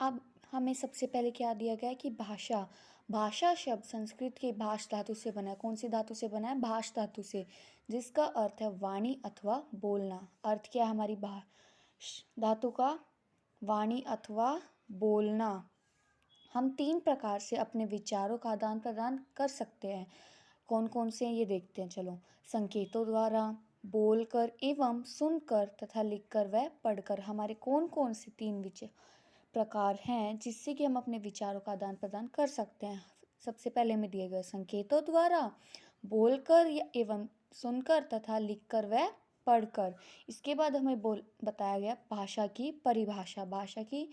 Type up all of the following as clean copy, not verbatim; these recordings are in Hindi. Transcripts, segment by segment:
अब हमें सबसे पहले क्या दिया गया है कि भाषा। भाषा शब्द संस्कृत के भाष धातु से बना है। कौन सी धातु से बना है? भाष धातु से, जिसका अर्थ है वाणी अथवा बोलना। अर्थ क्या है हमारी भाष धातु का? वाणी अथवा बोलना। हम 3 प्रकार से अपने विचारों का आदान प्रदान कर सकते हैं। कौन कौन से हैं ये देखते हैं। चलो, संकेतों द्वारा, बोलकर एवं सुनकर तथा लिखकर व पढ़कर। हमारे कौन कौन से 3 विचार प्रकार हैं जिससे कि हम अपने विचारों का आदान प्रदान कर सकते हैं। सबसे पहले में दिए गए संकेतों द्वारा, बोलकर या एवं सुनकर तथा लिखकर व पढ़कर। इसके बाद हमें बताया गया भाषा की परिभाषा। भाषा की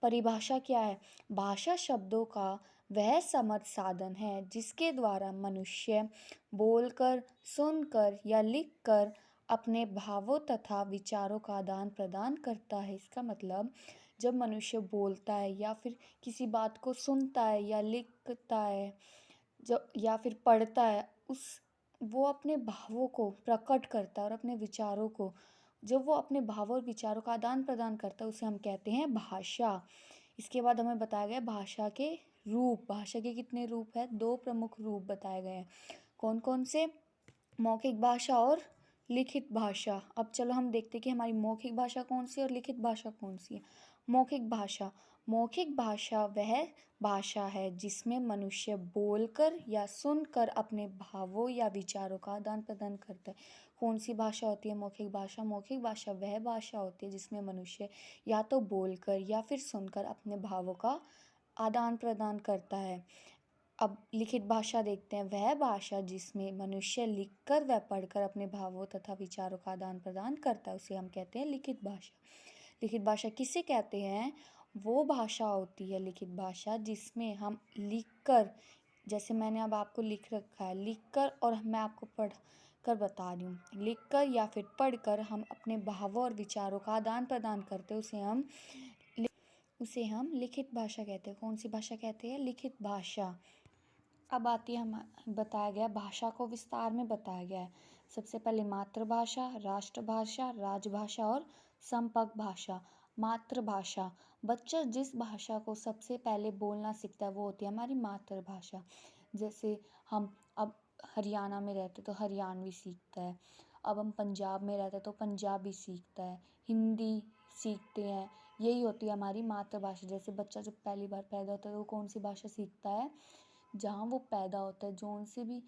परिभाषा क्या है? भाषा शब्दों का वह समझ साधन है जिसके द्वारा मनुष्य बोलकर, सुनकर या लिखकर अपने भावों तथा विचारों का आदान प्रदान करता है। इसका मतलब जब मनुष्य बोलता है या फिर किसी बात को सुनता है या लिखता है, जब या फिर पढ़ता है, वो अपने भावों को प्रकट करता है और अपने विचारों को, जब वो अपने भावों और विचारों का आदान प्रदान करता है, उसे हम कहते हैं भाषा। इसके बाद हमें बताया गया भाषा के रूप। भाषा के कितने रूप है? 2 प्रमुख रूप बताए गए हैं। कौन कौन से? मौखिक भाषा और लिखित भाषा। अब चलो हम देखते हैं कि हमारी मौखिक भाषा कौन सी है और लिखित भाषा कौन सी है। मौखिक भाषा। मौखिक भाषा वह भाषा है जिसमें मनुष्य बोलकर या सुनकर अपने भावों या विचारों का आदान प्रदान करता है। कौन सी भाषा होती है मौखिक भाषा? मौखिक भाषा वह भाषा होती है जिसमें मनुष्य या तो बोलकर या फिर सुनकर अपने भावों का आदान प्रदान करता है। अब लिखित भाषा देखते हैं। वह भाषा जिसमें मनुष्य लिखकर व पढ़कर अपने भावों तथा विचारों का आदान प्रदान करता है, उसे हम कहते हैं लिखित भाषा। लिखित भाषा किसे कहते हैं? वो भाषा होती है लिखित भाषा जिसमें हम लिखकर, जैसे मैंने अब आपको लिख रखा है, लिखकर, और मैं आपको पढ़ कर बता रही हूँ, लिखकर या फिर पढ़कर हम अपने भावों और विचारों का आदान प्रदान करते हैं, उसे हम लिखित भाषा कहते हैं। कौन सी भाषा कहते हैं? लिखित भाषा। अब आती है, हम बताया गया भाषा को विस्तार में बताया गया है। सबसे पहले मातृभाषा, राष्ट्रभाषा, राजभाषा और संपर्क भाषा। मातृभाषा, बच्चा जिस भाषा को सबसे पहले बोलना सीखता है वो होती है हमारी मातृभाषा। जैसे हम अब हरियाणा में रहते तो हरियाणवी सीखता है, अब हम पंजाब में रहते तो पंजाबी सीखता है, हिंदी सीखते हैं। यही होती है हमारी मातृभाषा। जैसे बच्चा जब पहली बार पैदा होता है तो वो कौन सी भाषा सीखता है? जहाँ वो पैदा होता है, जो से भी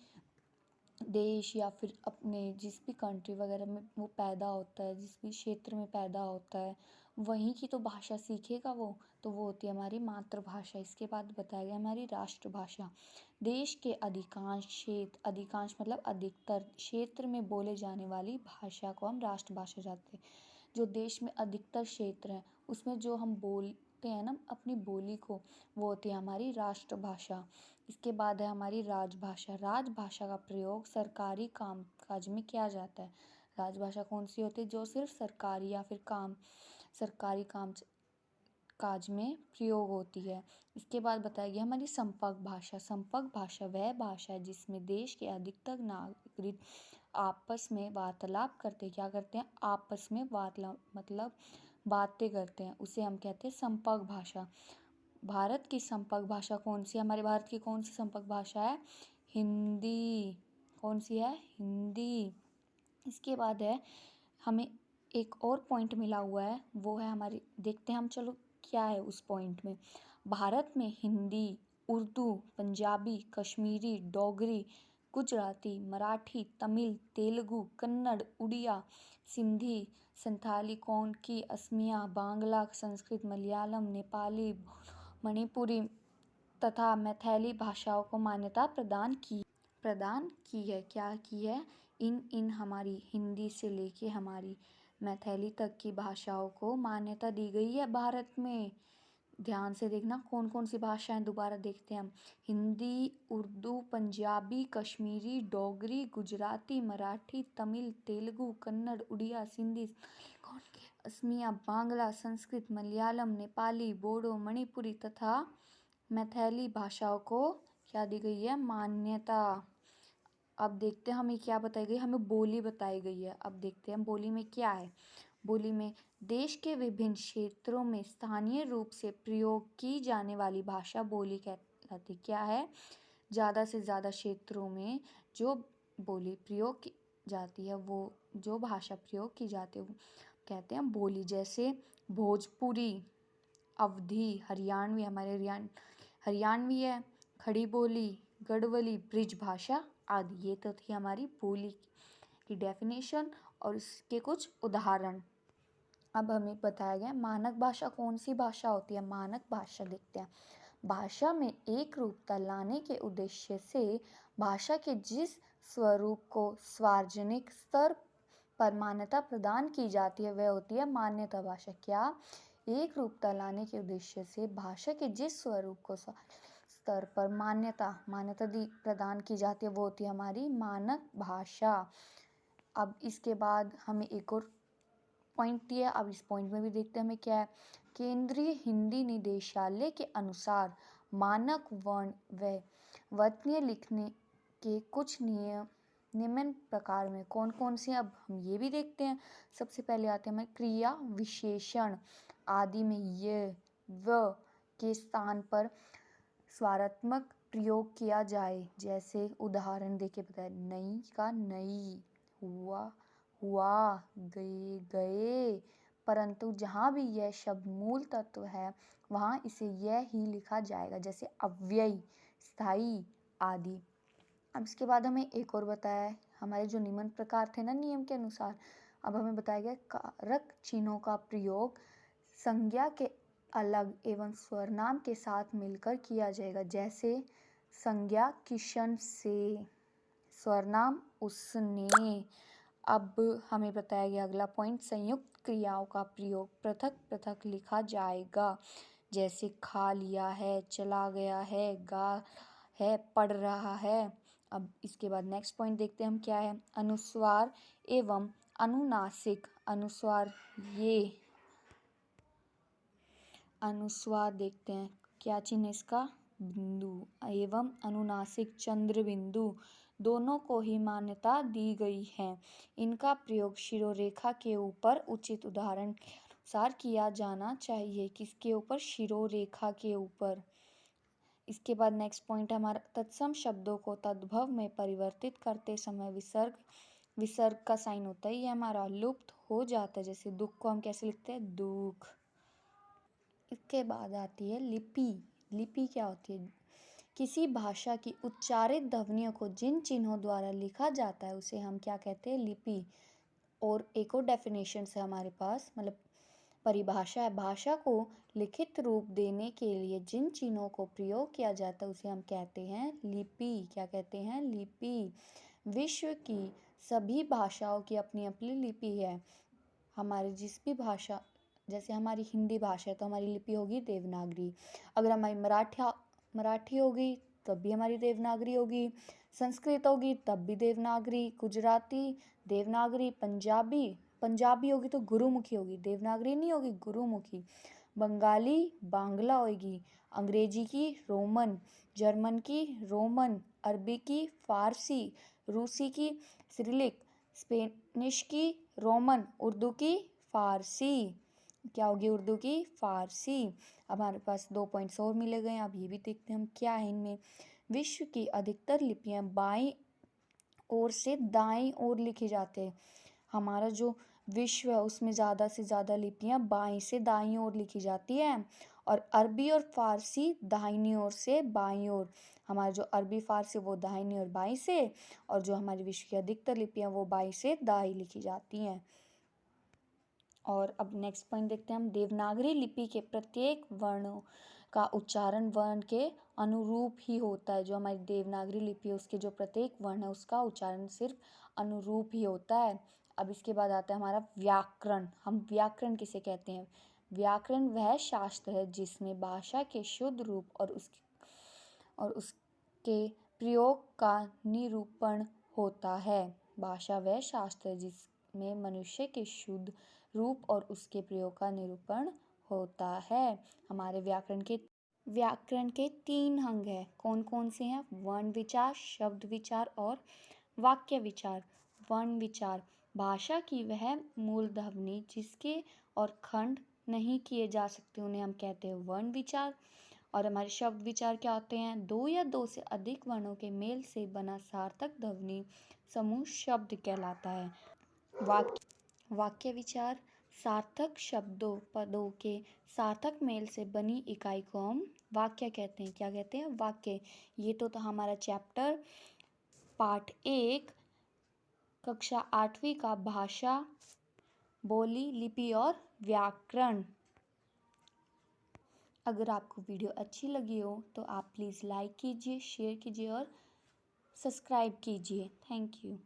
देश या फिर अपने जिस भी कंट्री वगैरह में वो पैदा होता है, जिस भी क्षेत्र में पैदा होता है, वहीं की तो भाषा सीखेगा वो, तो वो होती है हमारी मातृभाषा। इसके बाद बताया गया हमारी राष्ट्रभाषा। देश के अधिकांश क्षेत्र, अधिकांश मतलब अधिकतर क्षेत्र में बोले जाने वाली भाषा को हम राष्ट्रभाषा कहते हैं। जो देश में अधिकतर क्षेत्र है उसमें जो हम बोलते हैं ना अपनी बोली को, वो होती है हमारी राष्ट्रभाषा। इसके बाद है हमारी राजभाषा। राजभाषा का प्रयोग सरकारी कामकाज में किया जाता है। राजभाषा कौन सी होती है? जो सिर्फ सरकारी या फिर सरकारी काम काज में प्रयोग होती है। इसके बाद बताया गया हमारी संपर्क भाषा। संपर्क भाषा वह भाषा है जिसमें देश के अधिकतर नागरिक आपस में वार्तालाप करते हैं। क्या करते हैं? आपस में वार्तालाप मतलब बातें करते हैं, उसे हम कहते हैं संपर्क भाषा। भारत की संपर्क भाषा कौन सी है? हमारे भारत की कौन सी संपर्क भाषा है? हिंदी। कौन सी है? हिंदी। इसके बाद है हमें एक और पॉइंट मिला हुआ है, वो है हमारी, देखते हैं हम, चलो क्या है उस पॉइंट में। भारत में हिंदी, उर्दू, पंजाबी, कश्मीरी, डोगरी, गुजराती, मराठी, तमिल, तेलुगु, कन्नड़, उड़िया, सिंधी, संथाली, कोंकणी, असमिया, बांग्ला, संस्कृत, मलयालम, नेपाली, मणिपुरी तथा मैथिली भाषाओं को मान्यता प्रदान की है। क्या की है? इन हमारी हिंदी से लेके हमारी मैथिली तक की भाषाओं को मान्यता दी गई है भारत में। ध्यान से देखना कौन कौन सी भाषाएं, दोबारा देखते हैं हम। हिंदी, उर्दू, पंजाबी, कश्मीरी, डोगरी, गुजराती, मराठी, तमिल, तेलुगु, कन्नड़, उड़िया, सिंधी, असमिया, बांग्ला, संस्कृत, मलयालम, नेपाली, बोडो, मणिपुरी तथा मैथिली भाषाओं को क्या दी गई है? मान्यता। अब देखते हैं हमें क्या बताई गई, हमें बोली बताई गई है। अब देखते हैं बोली में क्या है। बोली में देश के विभिन्न क्षेत्रों में स्थानीय रूप से प्रयोग की जाने वाली भाषा बोली कहलाती क्या है? ज़्यादा से ज़्यादा क्षेत्रों में जो बोली प्रयोग की जाती है, वो जो भाषा प्रयोग की जाती है वो कहते हैं बोली। जैसे भोजपुरी, अवधी, हरियाणवी, हमारे हरियाणवी है, खड़ी बोली, गढ़वाली, ब्रिज भाषा आदि। ये तो थी हमारी बोली की डेफिनेशन और इसके कुछ उदाहरण। अब हमें बताया गया मानक भाषा कौन सी भाषा होती है। मानक भाषा देखते हैं। भाषा में एक रूपता लाने के उद्देश्य से भाषा के जिस स्वरूप को सार्वजनिक स्तर पर मान्यता प्रदान की जाती है वह होती है मान्यता भाषा। क्या? एक रूपता लाने के उद्देश्य से भाषा के जिस स्वरूप को स्तर पर मान्यता प्रदान की जाती है वो होती है हमारी मानक भाषा। अब इसके बाद हमें एक और पॉइंट दिया। अब इस पॉइंट में भी देखते हैं हमें क्या है। केंद्रीय हिंदी निदेशालय के अनुसार मानक वर्ण व वर्तनीय लिखने के कुछ निम्न प्रकार में कौन कौन से, अब हम ये भी देखते हैं। सबसे पहले आते हैं हमें क्रिया विशेषण आदि में य व के स्थान पर स्वारात्मक प्रयोग किया जाए। जैसे उदाहरण देके बताए, नई का नई, हुआ, गए गए। परंतु जहाँ भी यह शब्द मूल तत्व है वहाँ इसे यह ही लिखा जाएगा। जैसे अव्ययी, स्थायी आदि। अब इसके बाद हमें एक और बताया है हमारे जो निम्न प्रकार थे ना नियम के अनुसार। अब हमें बताया गया कारक चिन्हों का प्रयोग संज्ञा के अलग एवं स्वरनाम के साथ मिलकर किया जाएगा। जैसे संज्ञा किशन से, स्वरनाम उसने। अब हमें बताया गया अगला पॉइंट, संयुक्त क्रियाओं का प्रयोग पृथक पृथक लिखा जाएगा। जैसे खा लिया है, चला गया है, गा है, पढ़ रहा है। अब इसके बाद नेक्स्ट पॉइंट देखते हैं हम क्या है। अनुस्वार एवं अनुनासिक। अनुस्वार, ये अनुस्वार देखते हैं क्या चिन्ह है इसका, बिंदु, एवं अनुनासिक चंद्र बिंदु, दोनों को ही मान्यता दी गई है। इनका प्रयोग शिरोरेखा के ऊपर उचित उदाहरण के अनुसार किया जाना चाहिए। किसके ऊपर? शिरोरेखा के ऊपर। इसके बाद नेक्स्ट पॉइंट हमारा तत्सम शब्दों को तद्भव में परिवर्तित करते समय विसर्ग का साइन होता है, ये हमारा लुप्त हो जाता है। जैसे दुख को हम कैसे लिखते हैं? दुख। इसके बाद आती है लिपि। लिपि क्या होती है? किसी भाषा की उच्चारित ध्वनियों को जिन चिन्हों द्वारा लिखा जाता है उसे हम क्या कहते हैं? लिपि। और एक और डेफिनेशन है हमारे पास, मतलब परिभाषा है। भाषा को लिखित रूप देने के लिए जिन चिन्हों को प्रयोग किया जाता है उसे हम कहते हैं लिपि। क्या कहते हैं? लिपि। विश्व की सभी भाषाओं की अपनी अपनी लिपि है। हमारी जिस भी भाषा, जैसे हमारी हिंदी भाषा है तो हमारी लिपि होगी देवनागरी। अगर हमारी मराठी होगी तब भी हमारी देवनागरी होगी। संस्कृत होगी तब भी देवनागरी। गुजराती देवनागरी। पंजाबी होगी तो गुरुमुखी होगी, देवनागरी नहीं होगी, गुरुमुखी। बंगाली बांग्ला होगी। अंग्रेजी की रोमन, जर्मन की रोमन, अरबी की फारसी, रूसी की सिरिलिक, स्पेनिश की रोमन, उर्दू की फारसी। क्या होगी? उर्दू की फारसी। अब हमारे पास 2 पॉइंट्स और मिले गए हैं। अब ये भी देखते हैं हम क्या है इनमें। विश्व की अधिकतर लिपियां बाईं ओर से दाईं ओर लिखी जाती है। हमारा जो विश्व है उसमें ज़्यादा से ज़्यादा लिपियां बाईं से दाईं ओर लिखी जाती हैं और अरबी और फारसी दाहिनी ओर से बाईं ओर। हमारी जो अरबी फारसी वो दाहिनी और बाईं से, और जो हमारी विश्व की अधिकतर लिपियां वो बाईं से दाईं लिखी जाती हैं। और अब नेक्स्ट पॉइंट देखते हैं हम। देवनागरी लिपि के प्रत्येक वर्णों का उच्चारण वर्ण के अनुरूप ही होता है। जो हमारी देवनागरी लिपि है उसके जो प्रत्येक वर्ण है उसका उच्चारण सिर्फ अनुरूप ही होता है। अब इसके बाद आता है हमारा व्याकरण। हम व्याकरण किसे कहते हैं? व्याकरण वह शास्त्र है जिसमें भाषा के शुद्ध रूप और उसके प्रयोग का निरूपण होता है। भाषा वह शास्त्र है जिसमें मनुष्य के शुद्ध रूप और उसके प्रयोग का निरूपण होता है। हमारे व्याकरण के 3 अंग हैं। कौन कौन से हैं? वर्ण विचार, शब्द विचार और वाक्य विचार। वर्ण विचार, भाषा की वह मूल ध्वनि जिसके और खंड नहीं किए जा सकते उन्हें हम कहते हैं वर्ण विचार। और हमारे शब्द विचार क्या होते हैं? दो या दो से अधिक वर्णों के मेल से बना सार्थक ध्वनि समूह शब्द कहलाता है। वाक्य विचार, सार्थक शब्दों पदों के सार्थक मेल से बनी इकाई को हम वाक्य कहते हैं। क्या कहते हैं? वाक्य। ये तो था हमारा चैप्टर पार्ट 1 कक्षा 8वीं का भाषा, बोली, लिपि और व्याकरण। अगर आपको वीडियो अच्छी लगी हो तो आप प्लीज़ लाइक कीजिए, शेयर कीजिए और सब्सक्राइब कीजिए। Thank you.